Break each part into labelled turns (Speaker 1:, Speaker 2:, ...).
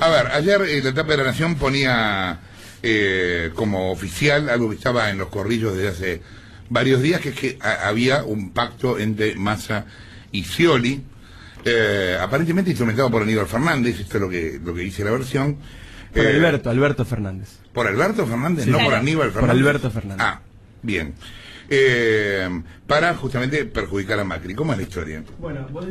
Speaker 1: A ver, ayer la tapa de La Nación ponía como oficial algo que estaba en los corrillos desde hace varios días, que es que había un pacto entre Massa y Scioli, aparentemente instrumentado por Aníbal Fernández. Esto es lo que dice la versión.
Speaker 2: Por Alberto Fernández.
Speaker 1: ¿Por Alberto Fernández?
Speaker 2: Sí.
Speaker 1: No,
Speaker 2: Claro.
Speaker 1: por Aníbal Fernández.
Speaker 2: Por Alberto Fernández.
Speaker 1: Ah, bien. Para justamente perjudicar a Macri. ¿Cómo es la historia?
Speaker 2: Bueno, vos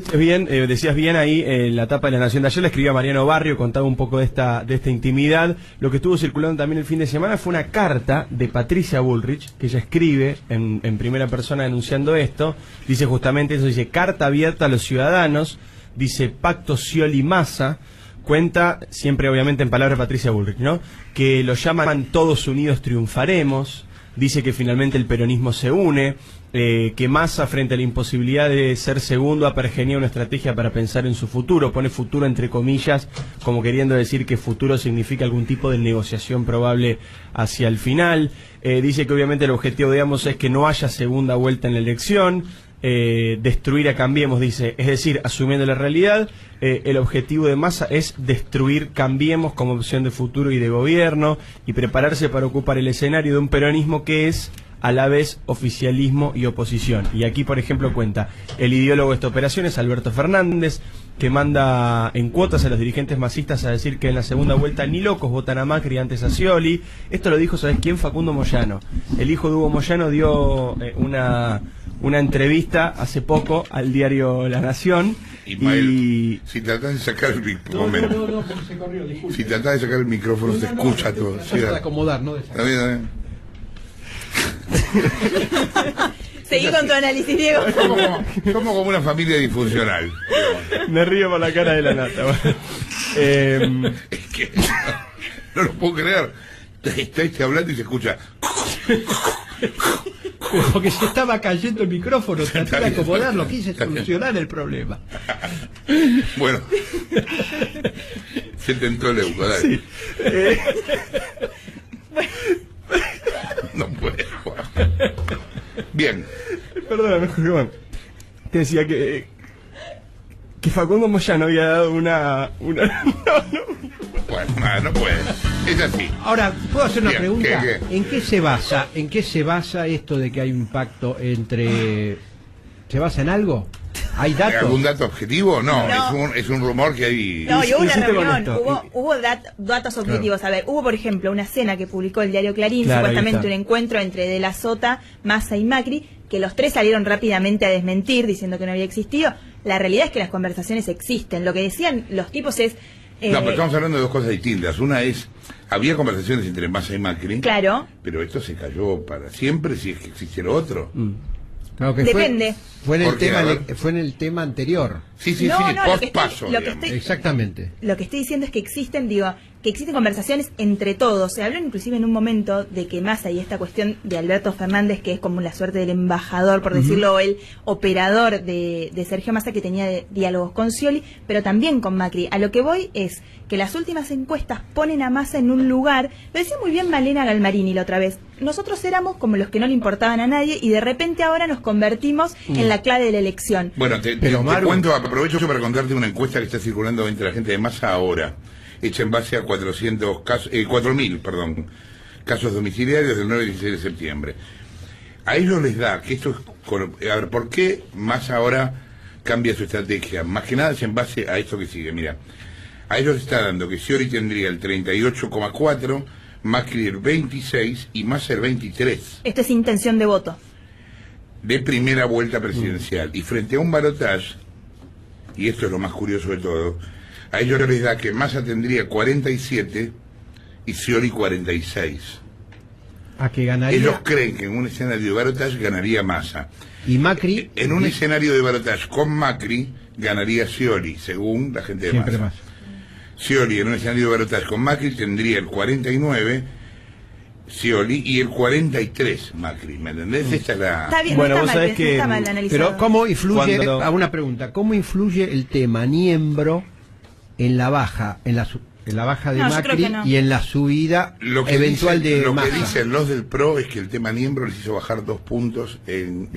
Speaker 2: decías bien ahí en la tapa de La Nación de ayer, le escribía Mariano Barrio, contaba un poco de esta intimidad. Lo que estuvo circulando también el fin de semana fue una carta de Patricia Bullrich, que ella escribe en primera persona denunciando esto. Dice justamente eso, dice: carta abierta a los ciudadanos, dice pacto Scioli-Massa. Cuenta, siempre obviamente en palabras de Patricia Bullrich, ¿no?, que lo llaman todos unidos triunfaremos. Dice que finalmente el peronismo se une, que Massa, frente a la imposibilidad de ser segundo, ha pergeñado una estrategia para pensar en su futuro. Pone futuro entre comillas, como queriendo decir que futuro significa algún tipo de negociación probable hacia el final. Dice que obviamente el objetivo, digamos, es que no haya segunda vuelta en la elección. Destruir a Cambiemos, dice, es decir, asumiendo la realidad, el objetivo de Massa es destruir Cambiemos como opción de futuro y de gobierno, y prepararse para ocupar el escenario de un peronismo que es a la vez oficialismo y oposición. Y aquí, por ejemplo, cuenta el ideólogo de esta operación es Alberto Fernández, que manda en cuotas a los dirigentes masistas a decir que en la segunda vuelta ni locos votan a Macri antes a Scioli. Esto lo dijo, ¿sabes quién? Facundo Moyano. El hijo de Hugo Moyano dio una entrevista hace poco al diario La Nación.
Speaker 1: Ismael, si tratás de sacar el micrófono,
Speaker 3: No, porque se corrió, disculpe.
Speaker 1: si tratás de sacar el micrófono, se escucha todo.
Speaker 3: Se trata de acomodar, ¿no? De sacar.
Speaker 1: Está bien.
Speaker 4: Seguí con tu análisis, Diego.
Speaker 1: Somos como una familia disfuncional.
Speaker 2: Me río por la cara de la nata.
Speaker 1: Es que no lo puedo creer. Está hablando y se escucha.
Speaker 3: Porque se estaba cayendo el micrófono, traté de acomodarlo, quise solucionar el problema.
Speaker 1: Bueno, se tentó el Leuco, dale.
Speaker 2: Sí.
Speaker 1: No puede, Juan. Bien.
Speaker 2: Perdóname, Juan. Te decía que Facundo Moyano había dado una...
Speaker 1: Bueno, no puede. Es así.
Speaker 3: Ahora, ¿puedo hacer una
Speaker 1: Bien,
Speaker 3: pregunta?
Speaker 1: ¿qué?
Speaker 3: ¿En qué se basa esto de que hay un pacto entre... ¿Se basa en algo? ¿Hay datos?
Speaker 1: ¿Algún dato objetivo? No,
Speaker 4: No.
Speaker 1: es un rumor que hay.
Speaker 4: No, y hubo una
Speaker 2: Insiste con
Speaker 4: reunión,
Speaker 2: esto.
Speaker 4: hubo datos objetivos. A ver, hubo, por ejemplo, una cena que publicó el diario Clarín,
Speaker 2: Claro,
Speaker 4: supuestamente
Speaker 2: ahí
Speaker 4: un
Speaker 2: está.
Speaker 4: encuentro entre De la Sota, Massa y Macri, que los tres salieron rápidamente a desmentir, diciendo que no había existido. La realidad es que las conversaciones existen. Lo que decían los tipos es...
Speaker 1: No, pero estamos hablando de dos cosas distintas. Una es, había conversaciones entre Massa y Macri.
Speaker 4: Claro.
Speaker 1: Pero esto se cayó para siempre si es que existe lo otro.
Speaker 3: Claro que
Speaker 4: Depende.
Speaker 3: Fue en
Speaker 1: Porque, a ver.
Speaker 3: el tema anterior.
Speaker 1: Sí,
Speaker 4: No, no, lo que
Speaker 1: post-paso,
Speaker 4: estoy- lo que
Speaker 1: digamos.
Speaker 4: estoy-
Speaker 3: Exactamente.
Speaker 4: Lo que estoy diciendo es que existen conversaciones entre todos. Se habló inclusive en un momento de que Massa y esta cuestión de Alberto Fernández, que es como la suerte del embajador, por decirlo, el operador de Sergio Massa, que tenía diálogos con Scioli, pero también con Macri. A lo que voy es que las últimas encuestas ponen a Massa en un lugar, lo decía muy bien Malena Galmarini la otra vez, nosotros éramos como los que no le importaban a nadie y de repente ahora nos convertimos en la clave de la elección.
Speaker 1: Bueno, te
Speaker 3: Maru-
Speaker 1: cuento, aprovecho para contarte una encuesta que está circulando entre la gente de Massa ahora, hecha en base a 4.000 casos domiciliarios del 9 y 16 de septiembre. A ellos les da que esto es... A ver, ¿por qué Massa ahora cambia su estrategia? Más que nada es en base a esto que sigue. Mira, a ellos les está dando que Scioli tendría el 38,4, Macri el 26 y Massa el 23.
Speaker 4: Esto es intención de voto.
Speaker 1: De primera vuelta presidencial. Y frente a un balotaje, y esto es lo más curioso de todo, a ellos les da que Massa tendría 47 y Scioli 46.
Speaker 3: A que ganaría.
Speaker 1: Ellos creen que en un escenario de balotaje ganaría Massa.
Speaker 3: Y Macri.
Speaker 1: En un escenario de balotaje con Macri ganaría Scioli, según la gente de
Speaker 3: Siempre
Speaker 1: Massa.
Speaker 3: más.
Speaker 1: Scioli en un escenario de balotaje con Macri tendría el 49, Scioli, y el 43 Macri, ¿me entendés? Esta es la...
Speaker 4: Está bien,
Speaker 2: Bueno,
Speaker 4: no
Speaker 2: vos
Speaker 4: está mal,
Speaker 2: sabés
Speaker 4: no está
Speaker 2: que-
Speaker 4: mal analizado.
Speaker 3: Pero ¿cómo influye?
Speaker 2: Cuando-
Speaker 3: A una pregunta. ¿Cómo influye el tema Niembro en la baja, en la baja de
Speaker 4: No, yo creo
Speaker 3: Macri
Speaker 4: que no.
Speaker 3: y en la subida
Speaker 1: Lo que
Speaker 3: eventual
Speaker 1: dicen,
Speaker 3: de
Speaker 1: lo que
Speaker 3: Massa?
Speaker 1: dicen los del PRO es que el tema Niembro les hizo bajar 2 puntos en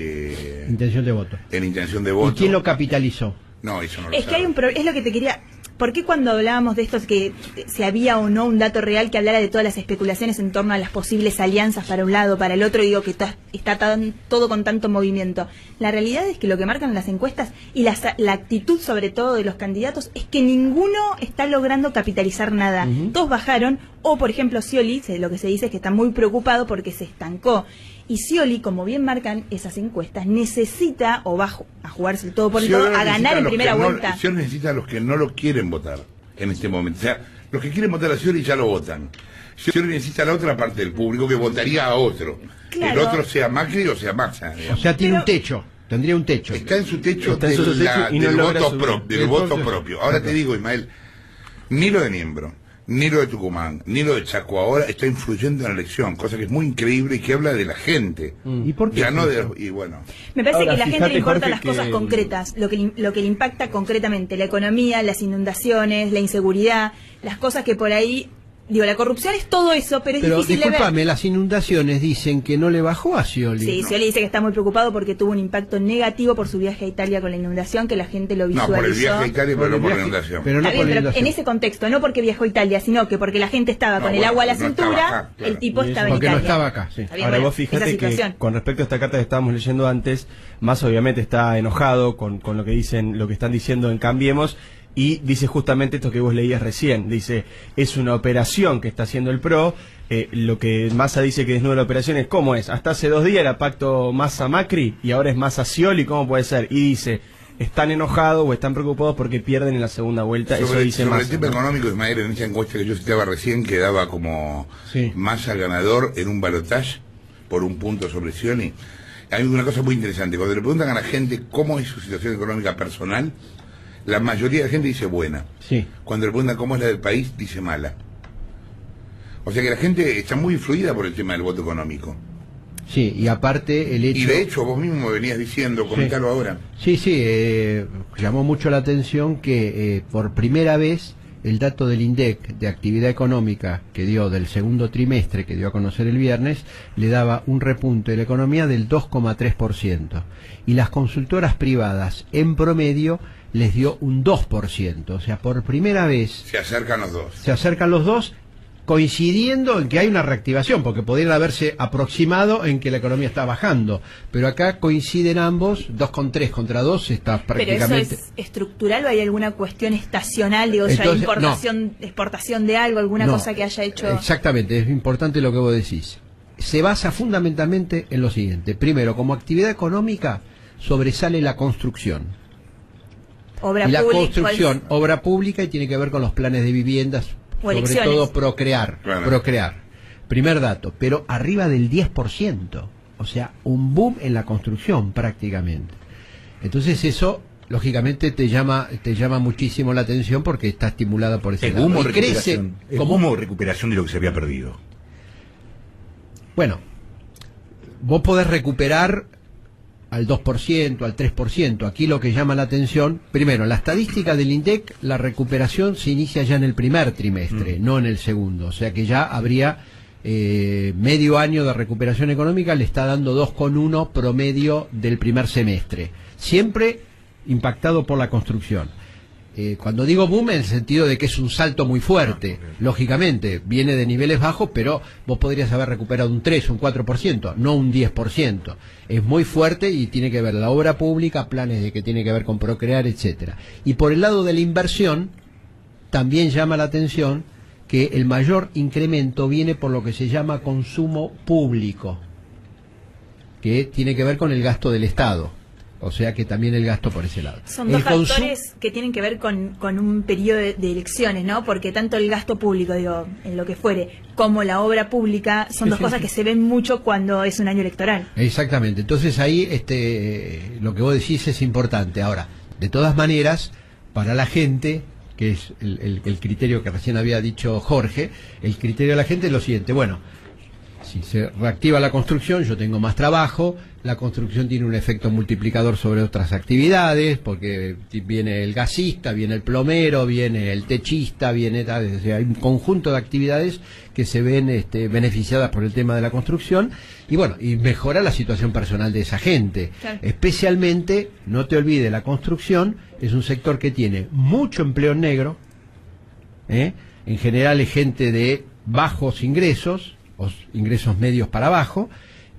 Speaker 3: Intención de voto.
Speaker 1: intención de
Speaker 3: ¿Y
Speaker 1: voto.
Speaker 3: quién lo capitalizó?
Speaker 1: No, eso no lo
Speaker 4: Es que
Speaker 1: sabe.
Speaker 4: hay es lo que te quería... ¿Por qué cuando hablábamos de esto, que si había o no un dato real que hablara de todas las especulaciones en torno a las posibles alianzas para un lado, para el otro, digo que está todo con tanto movimiento? La realidad es que lo que marcan las encuestas y la actitud sobre todo de los candidatos es que ninguno está logrando capitalizar nada. Todos bajaron, o por ejemplo Scioli, lo que se dice es que está muy preocupado porque se estancó. Y Scioli, como bien marcan esas encuestas, necesita, o va a jugarse el todo por el todo, a ganar en primera vuelta.
Speaker 1: Scioli necesita a los que no lo quieren votar en este momento. O sea, los que quieren votar a Scioli ya lo votan. Scioli necesita a la otra parte del público que votaría a otro.
Speaker 4: Claro.
Speaker 1: El otro sea Macri o sea Massa.
Speaker 3: O sea, tiene un techo. Tendría un techo.
Speaker 1: Está en su techo,
Speaker 2: Está en su techo y no
Speaker 1: del
Speaker 2: logra
Speaker 1: voto propio. Ahora te digo, Ismael, ni lo de Niembro, ni lo de Tucumán, ni lo de Chaco ahora está influyendo en la elección, cosa que es muy increíble y que habla de la gente.
Speaker 3: ¿Y por qué?
Speaker 1: Ya no de y bueno.
Speaker 4: Me parece
Speaker 2: Ahora,
Speaker 4: que la gente
Speaker 2: fíjate,
Speaker 4: le importan
Speaker 2: Jorge,
Speaker 4: las cosas
Speaker 2: que
Speaker 4: concretas, lo que le impacta concretamente, la economía, las inundaciones, la inseguridad, las cosas que por ahí, digo, la corrupción es todo eso, pero es difícil de
Speaker 3: discúlpame,
Speaker 4: ver.
Speaker 3: las inundaciones dicen que no le bajó a Scioli.
Speaker 4: Sí,
Speaker 3: ¿no?
Speaker 4: Scioli dice que está muy preocupado porque tuvo un impacto negativo por su viaje a Italia con la inundación, que la gente lo
Speaker 1: No,
Speaker 4: visualizó.
Speaker 1: por el viaje a Italia, pero no por la
Speaker 3: viaje,
Speaker 1: inundación.
Speaker 3: pero no
Speaker 4: Está
Speaker 3: por
Speaker 4: bien,
Speaker 3: la
Speaker 4: pero
Speaker 3: inundación.
Speaker 4: en ese contexto, no porque viajó a Italia, sino que porque la gente estaba con el agua a la
Speaker 1: no estaba
Speaker 4: cintura,
Speaker 1: acá, claro.
Speaker 4: el tipo
Speaker 2: Y
Speaker 4: estaba en
Speaker 3: porque
Speaker 4: Italia.
Speaker 3: no estaba acá, sí.
Speaker 4: Está bien,
Speaker 2: Ahora
Speaker 4: bueno,
Speaker 2: vos fíjate
Speaker 4: esa
Speaker 2: que
Speaker 4: situación.
Speaker 2: con respecto a esta carta que estábamos leyendo antes, más obviamente está enojado con lo que dicen, lo que están diciendo en Cambiemos, y dice justamente esto que vos leías recién. Dice, es una operación que está haciendo el PRO. Lo que Massa dice que desnuda la operación es ¿cómo es? Hasta hace 2 días era pacto Massa-Macri y ahora es Massa-Scioli, ¿cómo puede ser? Y dice, están enojados o están preocupados porque pierden en la segunda vuelta. Eso dice
Speaker 1: sobre
Speaker 2: Massa,
Speaker 1: el tema
Speaker 2: ¿no?
Speaker 1: económico, Ismael, en esa encuesta que yo citaba recién, quedaba como
Speaker 3: Sí.
Speaker 1: Massa ganador en un balotaje por un punto sobre Scioli. Hay una cosa muy interesante. Cuando le preguntan a la gente cómo es su situación económica personal, la mayoría de la gente dice buena.
Speaker 3: Sí.
Speaker 1: Cuando le preguntan cómo es la del país, dice mala. O sea que la gente está muy influida por el tema del voto económico.
Speaker 3: Sí, y aparte el hecho...
Speaker 1: Y de hecho, vos mismo venías diciendo, comentalo ahora.
Speaker 3: Sí, llamó mucho la atención que por primera vez el dato del INDEC de actividad económica que dio del segundo trimestre, que dio a conocer el viernes, le daba un repunte de la economía del 2,3%. Y las consultoras privadas, en promedio, les dio un 2%. O sea, por primera vez
Speaker 1: Se acercan los dos.
Speaker 3: se acercan los dos, coincidiendo en que hay una reactivación, porque podrían haberse aproximado en que la economía está bajando, pero acá coinciden ambos, 2,3 contra 2 está
Speaker 4: ¿Pero
Speaker 3: prácticamente...
Speaker 4: eso es estructural o hay alguna cuestión estacional, digo, ya
Speaker 3: Entonces,
Speaker 4: importación, exportación de algo, alguna
Speaker 3: No,
Speaker 4: cosa que haya hecho?
Speaker 3: Exactamente, es importante lo que vos decís. Se basa fundamentalmente en lo siguiente. Primero, como actividad económica sobresale la construcción.
Speaker 4: Obra
Speaker 3: Y la
Speaker 4: pública,
Speaker 3: construcción, obra pública, y tiene que ver con los planes de viviendas,
Speaker 4: O
Speaker 3: sobre
Speaker 4: elecciones.
Speaker 3: todo procrear.
Speaker 1: Claro.
Speaker 3: Procrear. Primer dato, pero arriba del 10%. O sea, un boom en la construcción prácticamente. Entonces eso, lógicamente, te llama muchísimo la atención porque está estimulada por ese
Speaker 5: Es
Speaker 3: lado.
Speaker 5: humo,
Speaker 3: Y crece
Speaker 5: recuperación. Es
Speaker 3: como...
Speaker 5: humo, recuperación de lo que se había perdido.
Speaker 3: Bueno, vos podés recuperar al 2%, al 3%. Aquí lo que llama la atención, primero, la estadística del INDEC, la recuperación se inicia ya en el primer trimestre, no en el segundo. O sea que ya habría medio año de recuperación económica, le está dando 2,1 promedio del primer semestre. Siempre impactado por la construcción. Cuando digo boom, en el sentido de que es un salto muy fuerte, lógicamente, viene de niveles bajos, pero vos podrías haber recuperado un 3, un 4%, no un 10%. Es muy fuerte y tiene que ver la obra pública, planes de que tiene que ver con procrear, etcétera. Y por el lado de la inversión, también llama la atención que el mayor incremento viene por lo que se llama consumo público, que tiene que ver con el gasto del Estado. O sea que también el gasto por ese lado.
Speaker 4: Son dos factores que tienen que ver con un periodo de elecciones, ¿no? Porque tanto el gasto público, digo, en lo que fuere, como la obra pública, son dos cosas que se ven mucho cuando es un año electoral.
Speaker 3: Exactamente. Entonces ahí lo que vos decís es importante. Ahora, de todas maneras, para la gente, que es el criterio que recién había dicho Jorge, el criterio de la gente es lo siguiente. Bueno, si se reactiva la construcción, yo tengo más trabajo, la construcción tiene un efecto multiplicador sobre otras actividades, porque viene el gasista, viene el plomero, viene el techista, viene tal, o sea, hay un conjunto de actividades que se ven beneficiadas por el tema de la construcción, y bueno, y mejora la situación personal de esa gente.
Speaker 4: Claro.
Speaker 3: Especialmente, no te olvides, la construcción es un sector que tiene mucho empleo en negro, En general es gente de bajos ingresos, o ingresos medios para abajo,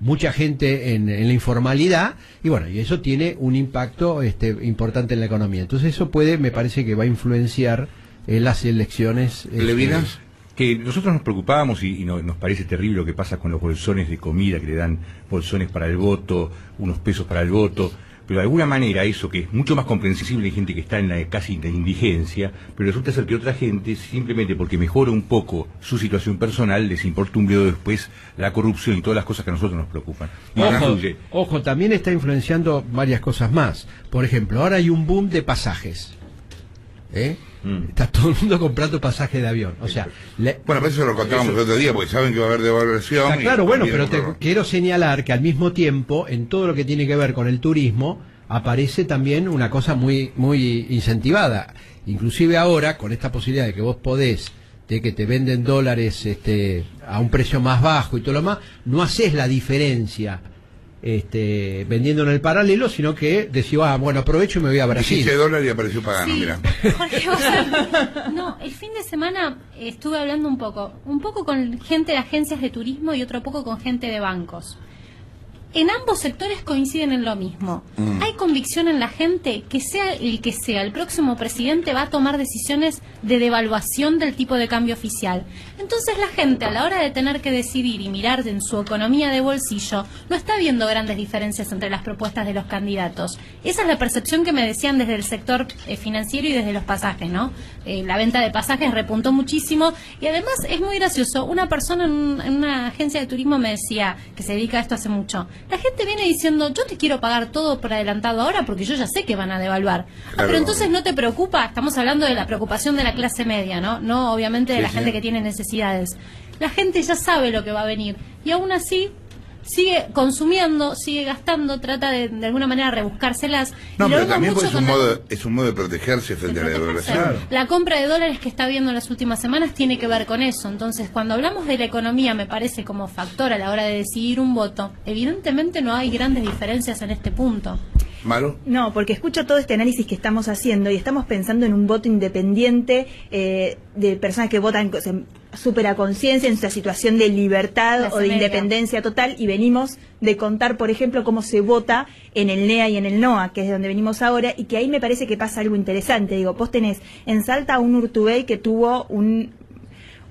Speaker 3: mucha gente en la informalidad, y bueno, y eso tiene un impacto importante en la economía. Entonces eso me parece que va a influenciar las elecciones.
Speaker 1: ¿Levinas?
Speaker 5: Que nosotros nos preocupábamos y nos parece terrible lo que pasa con los bolsones de comida, que le dan bolsones para el voto, unos pesos para el voto, pero de alguna manera eso, que es mucho más comprensible, hay gente que está en casi en la indigencia, pero resulta ser que otra gente, simplemente porque mejora un poco su situación personal, les importa un bledo después la corrupción y todas las cosas que a nosotros nos preocupan. Y
Speaker 3: Ojo, también está influenciando varias cosas más. Por ejemplo, ahora hay un boom de pasajes. Está todo el mundo comprando pasajes de avión. O sea,
Speaker 1: bueno, pero eso lo contábamos el otro día, porque saben que va a haber devaluación.
Speaker 3: Está claro, bueno, pero quiero señalar que al mismo tiempo, en todo lo que tiene que ver con el turismo, aparece también una cosa muy, muy incentivada. Inclusive ahora, con esta posibilidad de que vos podés, de que te venden dólares a un precio más bajo y todo lo más, no haces la diferencia vendiendo en el paralelo, sino que decís, bueno, aprovecho y me voy a Brasil.
Speaker 1: $15 y apareció Pagano,
Speaker 6: sí,
Speaker 1: mira.
Speaker 6: Jorge, no, el fin de semana estuve hablando un poco con gente de agencias de turismo y otro poco con gente de bancos. En ambos sectores coinciden en lo mismo. Hay convicción en la gente que sea el próximo presidente va a tomar decisiones de devaluación del tipo de cambio oficial. Entonces la gente, a la hora de tener que decidir y mirar en su economía de bolsillo, no está viendo grandes diferencias entre las propuestas de los candidatos. Esa es la percepción que me decían desde el sector financiero y desde los pasajes, ¿no? La venta de pasajes repuntó muchísimo y además es muy gracioso. Una persona en una agencia de turismo me decía, que se dedica a esto hace mucho, la gente viene diciendo, yo te quiero pagar todo por adelantado ahora porque yo ya sé que van a devaluar. Pero entonces no te preocupa, estamos hablando de la preocupación de la clase media, ¿no? No obviamente de la gente que tiene necesidades. La gente ya sabe lo que va a venir y aún así sigue consumiendo, sigue gastando, trata de alguna manera rebuscárselas.
Speaker 1: No, pero también es un modo de protegerse frente a la devaluación.
Speaker 6: La compra de dólares que está viendo en las últimas semanas tiene que ver con eso. Entonces, cuando hablamos de la economía, me parece como factor a la hora de decidir un voto, evidentemente no hay grandes diferencias en este punto.
Speaker 1: ¿Malo?
Speaker 4: No, porque escucho todo este análisis que estamos haciendo y estamos pensando en un voto independiente de personas que votan súper a conciencia en su situación de libertad o de independencia total, y venimos de contar, por ejemplo, cómo se vota en el NEA y en el NOA, que es de donde venimos ahora, y que ahí me parece que pasa algo interesante. Digo, vos tenés en Salta un Urtubey que tuvo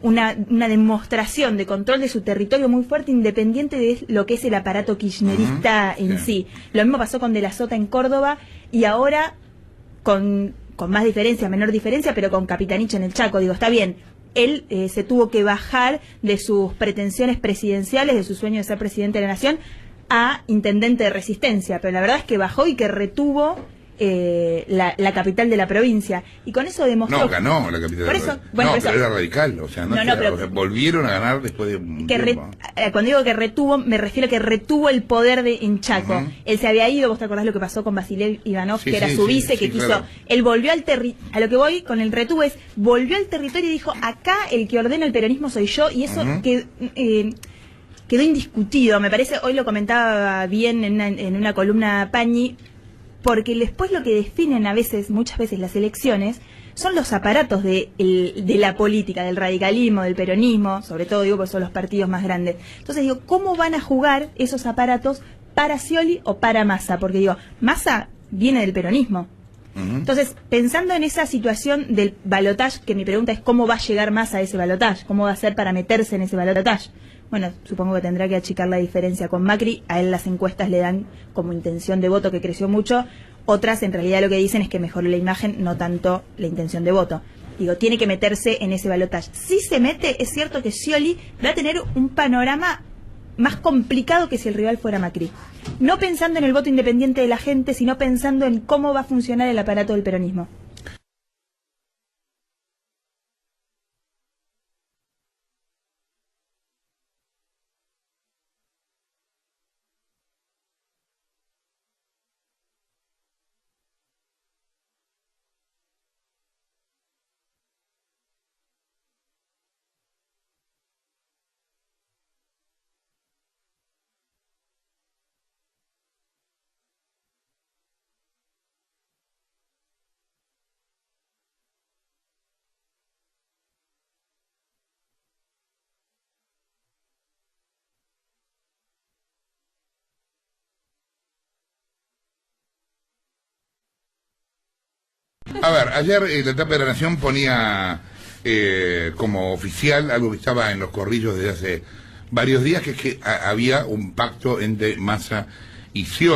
Speaker 4: una demostración de control de su territorio muy fuerte, independiente de lo que es el aparato kirchnerista en sí. Lo mismo pasó con De la Sota en Córdoba, y ahora con más diferencia, menor diferencia, pero con Capitanich en el Chaco. Digo, está bien, él se tuvo que bajar de sus pretensiones presidenciales, de su sueño de ser presidente de la nación, a intendente de Resistencia, pero la verdad es que bajó y que retuvo la capital de la provincia, y con eso demostró...
Speaker 1: No, ganó la capital.
Speaker 4: Por eso, bueno,
Speaker 1: no,
Speaker 4: por eso.
Speaker 1: pero era radical, o sea, pero, o sea, volvieron a ganar después de un tiempo.
Speaker 4: Cuando digo que retuvo, me refiero a que retuvo el poder en Chaco. Él se había ido, vos te acordás lo que pasó con Basilel Ivanov, que era su vice, que quiso... Claro. Él volvió al territorio, a lo que voy con el retuvo es, volvió al territorio y dijo, acá el que ordena el peronismo soy yo, y eso quedó indiscutido. Me parece, hoy lo comentaba bien en una columna Pañi, porque después lo que definen muchas veces las elecciones son los aparatos de la política, del radicalismo, del peronismo, sobre todo digo porque son los partidos más grandes. Entonces digo, ¿cómo van a jugar esos aparatos para Scioli o para Massa? Porque digo, Massa viene del peronismo. Entonces, pensando en esa situación del balotaje, que mi pregunta es cómo va a llegar Massa a ese balotaje, cómo va a hacer para meterse en ese balotaje. Bueno, supongo que tendrá que achicar la diferencia con Macri. A él las encuestas le dan como intención de voto que creció mucho. Otras en realidad lo que dicen es que mejoró la imagen, no tanto la intención de voto. Digo, tiene que meterse en ese balotaje. Si se mete, es cierto que Scioli va a tener un panorama más complicado que si el rival fuera Macri. No pensando en el voto independiente de la gente, sino pensando en cómo va a funcionar el aparato del peronismo.
Speaker 1: A ver, ayer la tapa de La Nación ponía como oficial algo que estaba en los corrillos desde hace varios días, que es que había un pacto entre Massa y Scioli.